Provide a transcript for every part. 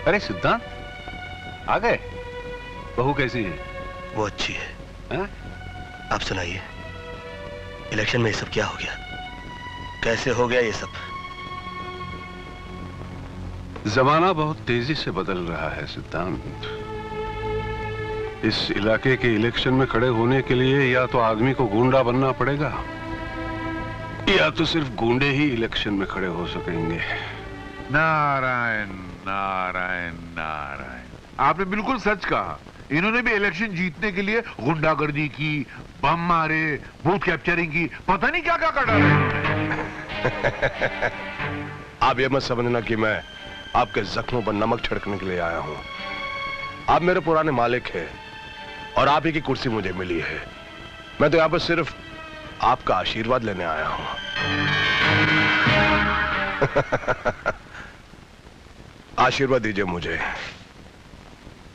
अरे सिद्धांत, आ गए। बहू कैसी है? वो अच्छी है। हा? आप सुनाइए, इलेक्शन में ये सब क्या हो गया? कैसे हो गया ये सब? जमाना बहुत तेजी से बदल रहा है सिद्धांत। इस इलाके के इलेक्शन में खड़े होने के लिए या तो आदमी को गूंडा बनना पड़ेगा या तो सिर्फ गूंडे ही इलेक्शन में खड़े हो सकेंगे। नारायण नारायण नारायण, आपने बिल्कुल सच कहा। इन्होंने भी इलेक्शन जीतने के लिए गुंडागर्दी की, बम मारे, बूथ कैप्चरिंग की, पता नहीं क्या क्या कर डाला इन्होंने। आप ये मत समझना कि मैं आपके जख्मों पर नमक छिड़कने के लिए आया हूं। आप मेरे पुराने मालिक हैं और आप ही की कुर्सी मुझे मिली है। मैं तो यहां पर सिर्फ आपका आशीर्वाद लेने आया हूं। आशीर्वाद दीजिए मुझे।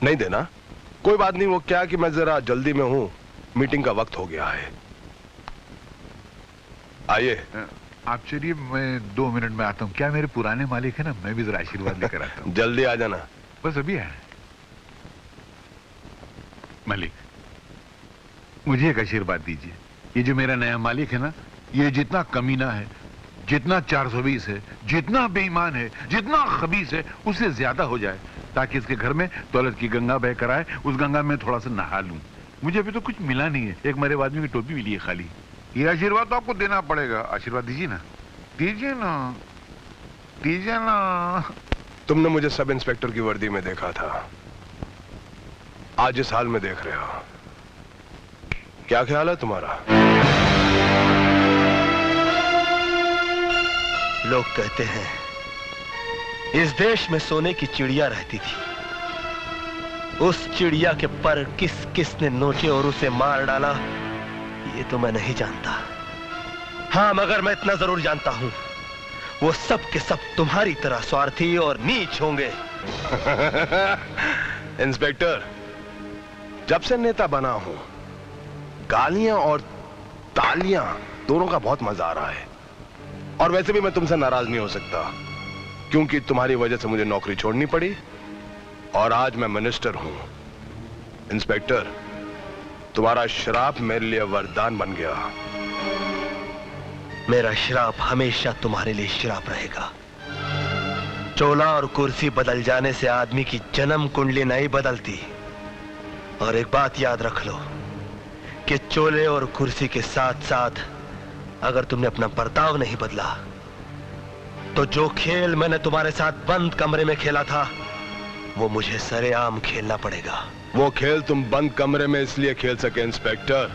नहीं देना? कोई बात नहीं, वो क्या कि मैं जरा जल्दी में हूं, मीटिंग का वक्त हो गया है। आइए। आप चलिए, मैं 2 मिनट में आता हूँ। क्या मेरे पुराने मालिक है ना, मैं भी जरा आशीर्वाद लेकर आता हूँ। जल्दी आ जाना। बस अभी है। मालिक, मुझे एक आशीर्वाद दीजिए। ये जो मेरा नया मालिक है ना, ये जितना कमीना है, जितना 420 है, जितना बेईमान है, जितना खबीस है, उससे ज्यादा हो जाए, ताकि इसके घर में दौलत की गंगा बह कर आए, उस गंगा में थोड़ा सा नहा लूं। मुझे अभी तो कुछ मिला नहीं है, एक मरे आदमी की टोपी मिली है खाली। ये आशीर्वाद तो आपको देना पड़ेगा। आशीर्वाद दीजिए ना, दीजिए ना, दीजिए ना। तुमने मुझे सब इंस्पेक्टर की वर्दी में देखा था, आज इस हाल में देख रहे हो। क्या ख्याल है तुम्हारा? लोग कहते हैं इस देश में सोने की चिड़िया रहती थी। उस चिड़िया के पर किस किसने नोचे और उसे मार डाला, ये तो मैं नहीं जानता। हाँ, मगर मैं इतना जरूर जानता हूं, वो सब के सब तुम्हारी तरह स्वार्थी और नीच होंगे। इंस्पेक्टर, जब से नेता बना हूं, गालियां और तालियां दोनों का बहुत मजा आ रहा है। और वैसे भी मैं तुमसे नाराज नहीं हो सकता, क्योंकि तुम्हारी वजह से मुझे नौकरी छोड़नी पड़ी और आज मैं मिनिस्टर हूं। इंस्पेक्टर, तुम्हारा श्राप मेरे लिए वरदान बन गया। मेरा श्राप हमेशा तुम्हारे लिए श्राप रहेगा। चोला और कुर्सी बदल जाने से आदमी की जन्म कुंडली नहीं बदलती। और एक बात याद रख लो कि चोले और कुर्सी के साथ साथ अगर तुमने अपना बर्ताव नहीं बदला, तो जो खेल मैंने तुम्हारे साथ बंद कमरे में खेला था, वो मुझे सरेआम खेलना पड़ेगा। वो खेल तुम बंद कमरे में इसलिए खेल सके इंस्पेक्टर,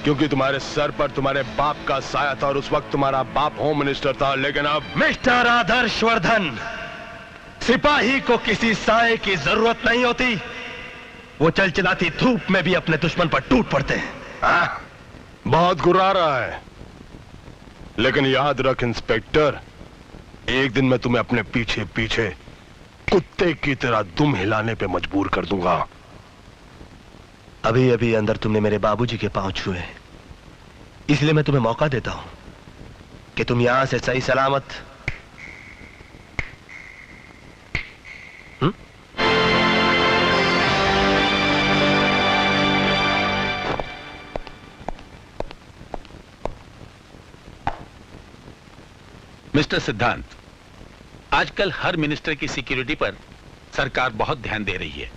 क्योंकि तुम्हारे सर पर तुम्हारे बाप का साया था और उस वक्त तुम्हारा बाप होम मिनिस्टर था। लेकिन अब मिस्टर आदर्श वर्धन, सिपाही को किसी साये की जरूरत नहीं होती। वो चल चलाती धूप में भी अपने दुश्मन पर टूट पड़ते हैं। बहुत गुर्रा रहा है, लेकिन याद रख इंस्पेक्टर, एक दिन मैं तुम्हें अपने पीछे पीछे कुत्ते की तरह दुम हिलाने पे मजबूर कर दूंगा। अभी अभी अंदर तुमने मेरे बाबूजी के पांव छुए, इसलिए मैं तुम्हें मौका देता हूं कि तुम यहां से सही सलामत मिस्टर सिद्धांत, आजकल हर मिनिस्टर की सिक्योरिटी पर सरकार बहुत ध्यान दे रही है।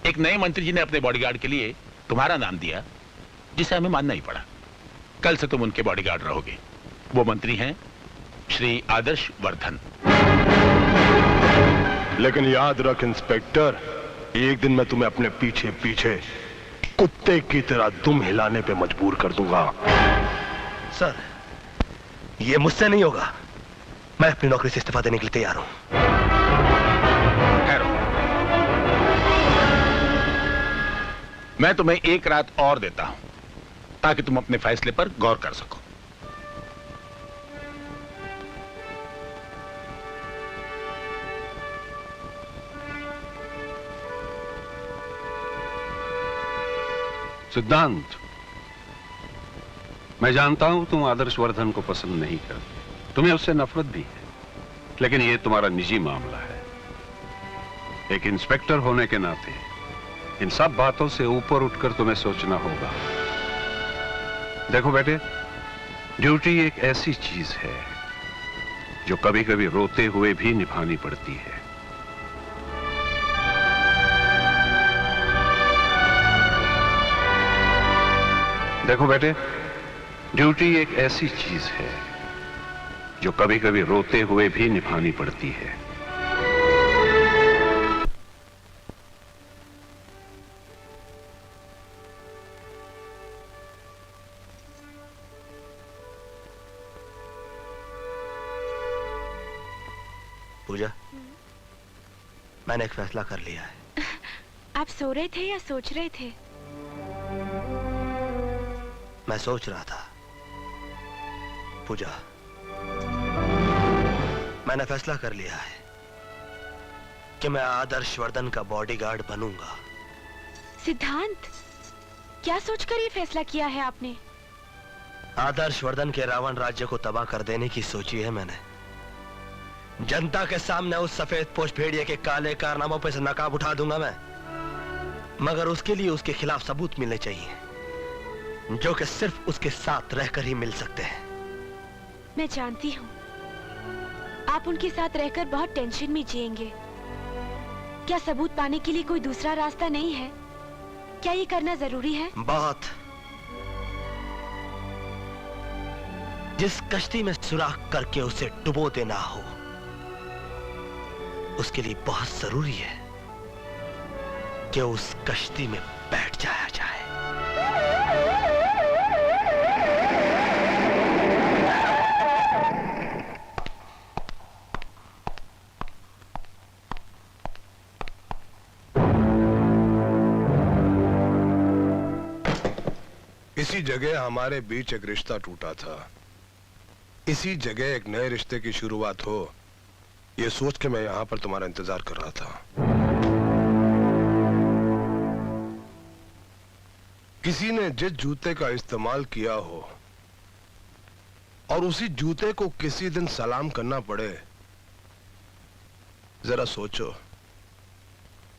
एक नए मंत्री जी ने अपने बॉडीगार्ड के लिए तुम्हारा नाम दिया, जिसे हमें मानना ही पड़ा। कल से तुम उनके बॉडीगार्ड रहोगे। वो मंत्री हैं श्री आदर्श वर्धन। लेकिन याद रख इंस्पेक्टर, एक दिन मैं तुम्हें अपने पीछे पीछे कुत्ते की तरह दुम हिलाने पे मजबूर कर दूंगा। सर, ये मुझसे नहीं होगा। मैं अपनी नौकरी से इस्तीफा देने के लिए तैयार हूं। मैं तुम्हें एक रात और देता हूं, ताकि तुम अपने फैसले पर गौर कर सको। सिद्धांत, मैं जानता हूं तुम आदर्श वर्धन को पसंद नहीं करते, तुम्हें उससे नफरत भी है, लेकिन यह तुम्हारा निजी मामला है। एक इंस्पेक्टर होने के नाते इन सब बातों से ऊपर उठकर तुम्हें सोचना होगा। देखो बेटे, ड्यूटी एक ऐसी चीज है जो कभी कभी रोते हुए भी निभानी पड़ती है। देखो बेटे, ड्यूटी एक ऐसी चीज है जो कभी कभी रोते हुए भी निभानी पड़ती है। पूजा, मैंने एक फैसला कर लिया है। आप सो रहे थे या सोच रहे थे? मैं सोच रहा था। पूजा, मैंने फैसला कर लिया है कि मैं आदर्श वर्धन का बॉडीगार्ड बनूंगा। सिद्धांत, क्या सोचकर ये फैसला किया है आपने? आदर्श वर्धन के रावण राज्य को तबाह कर देने की सोची है मैंने। जनता के सामने उस सफेद पोश भेड़िए के काले कारनामों पे से नकाब उठा दूंगा मैं, मगर उसके लिए उसके खिलाफ सबूत मिलने चाहिए जो कि सिर्फ उसके साथ रहकर ही मिल सकते हैं। मैं जानती हूँ आप उनके साथ रहकर बहुत टेंशन में जिएंगे। क्या सबूत पाने के लिए कोई दूसरा रास्ता नहीं है? क्या ये करना जरूरी है? बहुत। जिस कश्ती में सुराख करके उसे डुबो देना हो, उसके लिए बहुत जरूरी है कि उस कश्ती में बैठ जाया जाए। इसी जगह हमारे बीच एक रिश्ता टूटा था। इसी जगह एक नए रिश्ते की शुरुआत हो, ये सोच के मैं यहां पर तुम्हारा इंतजार कर रहा था। किसी ने जिस जूते का इस्तेमाल किया हो और उसी जूते को किसी दिन सलाम करना पड़े, जरा सोचो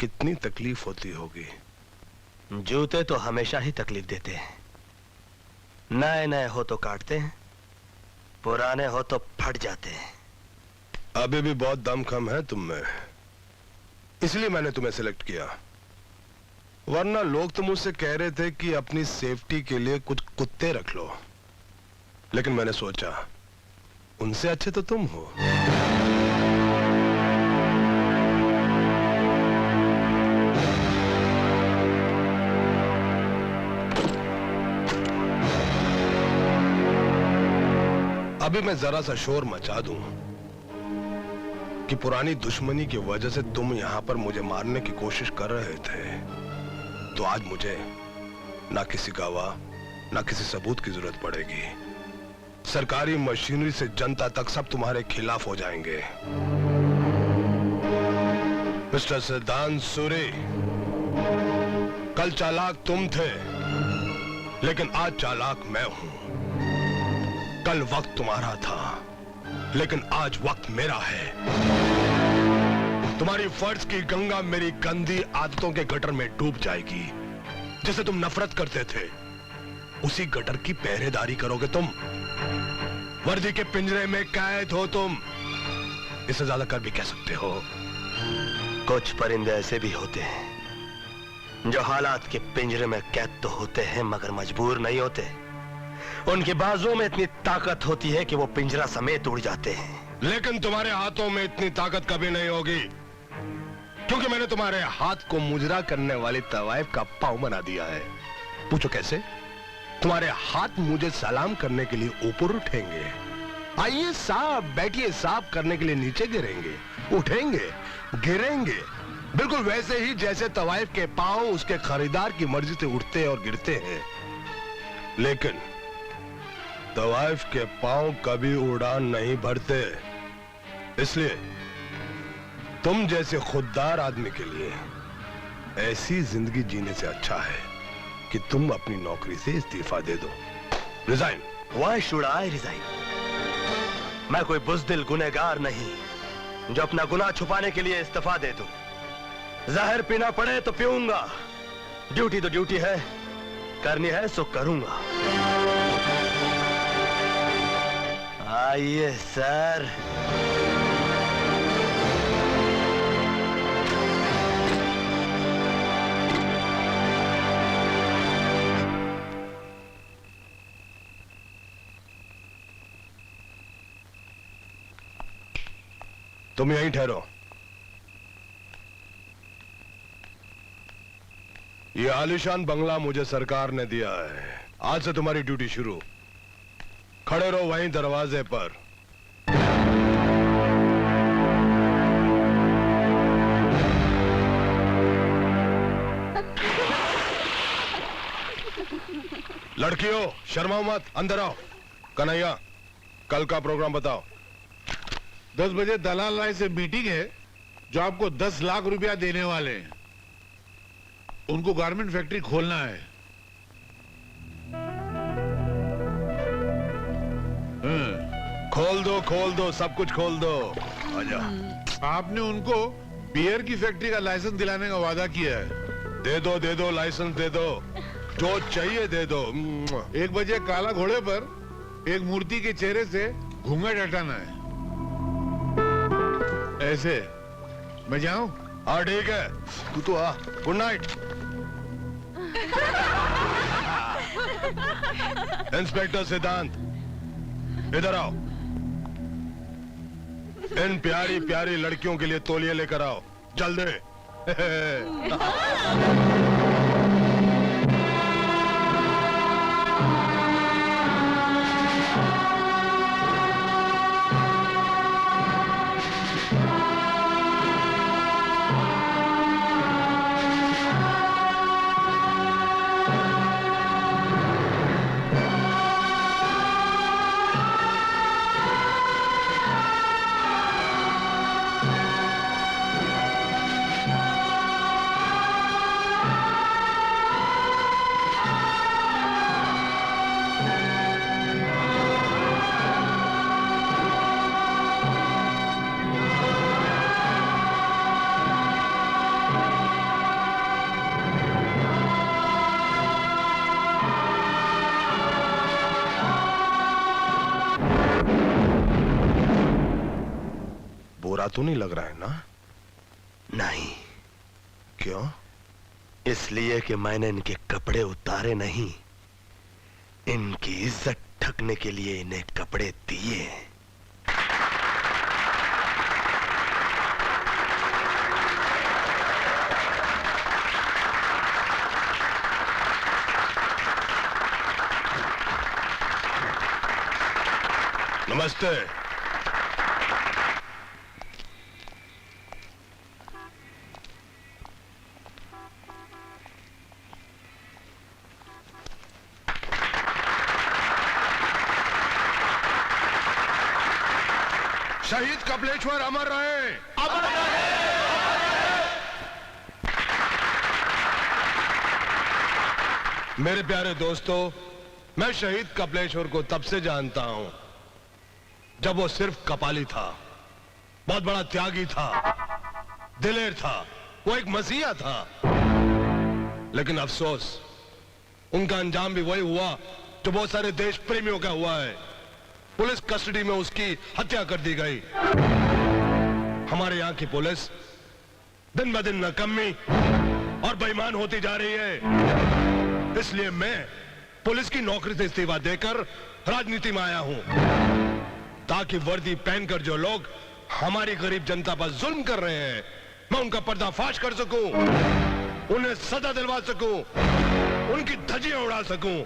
कितनी तकलीफ होती होगी। जूते तो हमेशा ही तकलीफ देते हैं। नए नए हो तो काटते हैं, पुराने हो तो फट जाते हैं। अभी भी बहुत दम कम है तुम में, इसलिए मैंने तुम्हें सिलेक्ट किया। वरना लोग तो मुझसे कह रहे थे कि अपनी सेफ्टी के लिए कुछ कुत्ते रख लो, लेकिन मैंने सोचा उनसे अच्छे तो तुम हो। अभी मैं जरा सा शोर मचा दूं कि पुरानी दुश्मनी की वजह से तुम यहां पर मुझे मारने की कोशिश कर रहे थे, तो आज मुझे ना किसी गवाह ना किसी सबूत की जरूरत पड़ेगी। सरकारी मशीनरी से जनता तक सब तुम्हारे खिलाफ हो जाएंगे। मिस्टर सिद्धांत सूरी, कल चालाक तुम थे, लेकिन आज चालाक मैं हूं। कल वक्त तुम्हारा था, लेकिन आज वक्त मेरा है। तुम्हारी फर्ज की गंगा मेरी गंदी आदतों के गटर में डूब जाएगी। जिसे तुम नफरत करते थे, उसी गटर की पहरेदारी करोगे तुम। वर्दी के पिंजरे में कैद हो तुम। इससे ज्यादा कर भी कह सकते हो। कुछ परिंदे ऐसे भी होते हैं जो हालात के पिंजरे में कैद तो होते हैं, मगर मजबूर नहीं होते। उनकी बाजुओं में इतनी ताकत होती है कि वो पिंजरा समेत उड़ जाते हैं। लेकिन तुम्हारे हाथों में इतनी ताकत कभी नहीं होगी, क्योंकि मैंने तुम्हारे हाथ को मुजरा करने वाली तवाइफ का पांव बना दिया है। पूछो कैसे? तुम्हारे हाथ मुझे सलाम करने के लिए ऊपर उठेंगे। आइए साहब बैठिए साहब करने के लिए नीचे गिरेंगे, उठेंगे, गिरेंगे, बिल्कुल वैसे ही जैसे तवाइफ के पांव उसके खरीदार की मर्जी से उठते और गिरते हैं। लेकिन तवाइफ के पांव कभी उड़ान नहीं भरते। इसलिए तुम जैसे खुददार आदमी के लिए ऐसी जिंदगी जीने से अच्छा है कि तुम अपनी नौकरी से इस्तीफा दे दो। Resign. Why should I resign? मैं कोई बुज़दिल गुनहगार नहीं जो अपना गुनाह छुपाने के लिए इस्तीफा दे दूं। जहर पीना पड़े तो पीऊंगा, ड्यूटी तो ड्यूटी है, करनी है सो करूंगा। आइए सर। तुम यहीं ठहरो। ये आलीशान बंगला मुझे सरकार ने दिया है। आज से तुम्हारी ड्यूटी शुरू। खड़े रहो वहीं दरवाजे पर। लड़कियों शर्माओ मत, अंदर आओ। कन्हैया, कल का प्रोग्राम बताओ। 10 बजे दलाल राय से मीटिंग है, जो आपको 10 लाख रुपया देने वाले हैं। उनको गारमेंट फैक्ट्री खोलना है। खोल दो, सब कुछ खोल दो। आजा। आपने उनको बियर की फैक्ट्री का लाइसेंस दिलाने का वादा किया है। दे दो लाइसेंस दे दो, जो चाहिए दे दो। 1 बजे काला घोड़े पर एक मूर्ति के चेहरे से घूंघट हटाना है। ऐसे मैं जाऊं? हाँ ठीक है, तू तो आ। Good night. इंस्पेक्टर सिद्धांत, इधर आओ। इन प्यारी प्यारी लड़कियों के लिए तौलिए लेकर आओ, जल्दी। बुरा तो नहीं लग रहा है ना? नहीं। क्यों? इसलिए कि मैंने इनके कपड़े उतारे नहीं, इनकी इज्जत ढकने के लिए इन्हें कपड़े दिए। नमस्ते। शहीद कपिलेश्वर अमर रहे। अमर रहे। मेरे प्यारे दोस्तों, मैं शहीद कपिलेश्वर को तब से जानता हूं जब वो सिर्फ कपाली था। बहुत बड़ा त्यागी था, दिलेर था, वो एक मसीहा था। लेकिन अफसोस, उनका अंजाम भी वही हुआ जो बहुत सारे देश प्रेमियों का हुआ है। पुलिस कस्टडी में उसकी हत्या कर दी गई। हमारे यहां की पुलिस दिन ब दिन नाकामी और बेईमान होती जा रही है। इसलिए मैं पुलिस की नौकरी से इस्तीफा देकर राजनीति में आया हूं, ताकि वर्दी पहनकर जो लोग हमारी गरीब जनता पर जुल्म कर रहे हैं, मैं उनका पर्दाफाश कर सकूं, उन्हें सजा दिलवा सकूं, उनकी धज्जियां उड़ा सकूं।